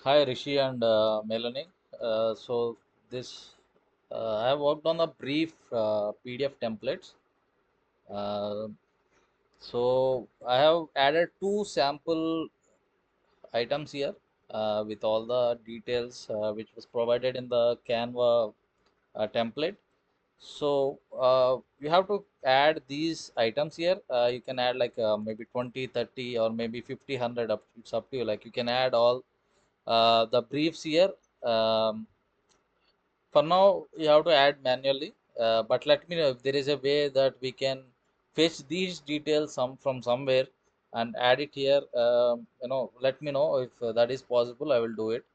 Hi Rishi and Melanie. This I have worked on the brief PDF templates. Uh, I have added two sample items here with all the details which was provided in the Canva template. You have to add these items here. You can add like maybe 20, 30, or maybe 50, 100. It's up to you. Like you can add all the briefs here. Um, For now, you have to add manually, but let me know if there is a way that we can fetch these details from somewhere and add it here. Let me know if that is possible. I will do it.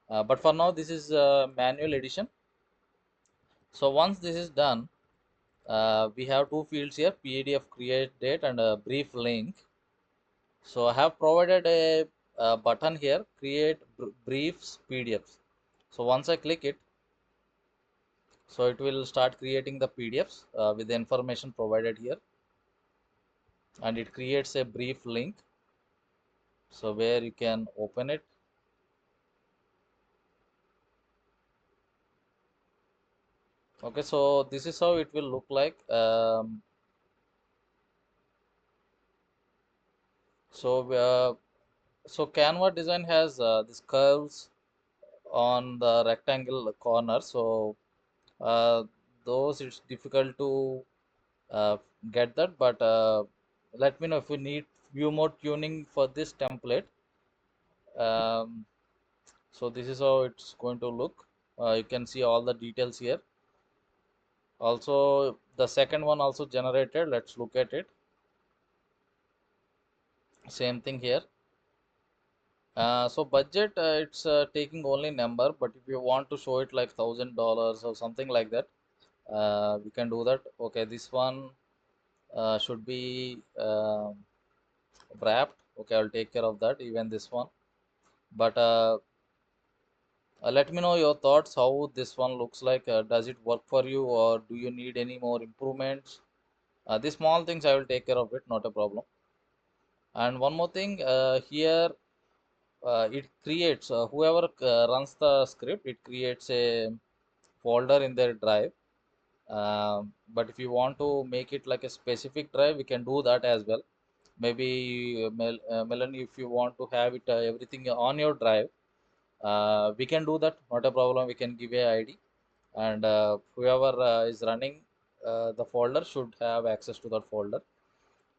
But for now, this is manual edition. So once this is done, we have two fields here: PDF create date and a brief link. So I have provided a button here: create briefs PDFs. So once I click it, so it will start creating the PDFs with the information provided here, and it creates a brief link. So where you can open it. Okay, so this is how it will look like. So uh, so Canva design has these curves on the rectangle corner. Uh, those it's difficult to uh, get that, but let me know if you need few more tuning for this template. Um, So this is how it's going to look. You can see all the details here. Also, the second one also generated. Let's look at it. Same thing here. So budget, it's taking only number, but if you want to show it like $1,000 or something like that, we can do that. Okay, this one should be wrapped. Okay, I'll take care of that. Even this one, but let me know your thoughts how this one looks like. Does it work for you, or do you need any more improvements? These small things I will take care of it, not a problem. And one more thing, here it creates whoever runs the script, it creates a folder in their drive. But if you want to make it like a specific drive, we can do that as well. Maybe Melanie, if you want to have it everything on your drive, we can do that, not a problem. We can give a ID, and whoever is running the folder should have access to that folder.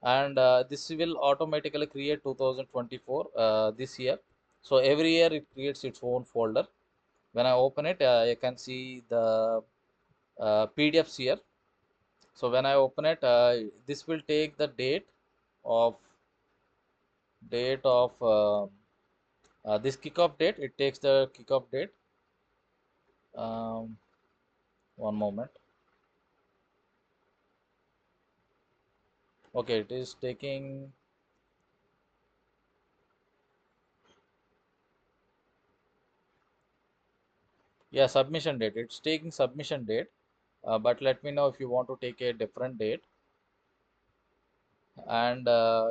And this will automatically create 2024 this year. So every year it creates its own folder. When I open it, you can see the PDFs here. So when I open it, this will take the of date of this kickoff date. It takes the kickoff date. um, One moment. Okay, it is taking. Yeah, submission date, it's taking submission date. But let me know if you want to take a different date. And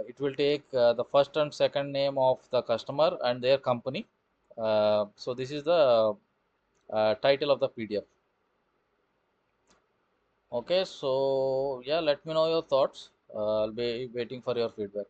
it will take the first and second name of the customer and their company. So this is the title of the PDF. Okay, so yeah, let me know your thoughts. I'll be waiting for your feedback.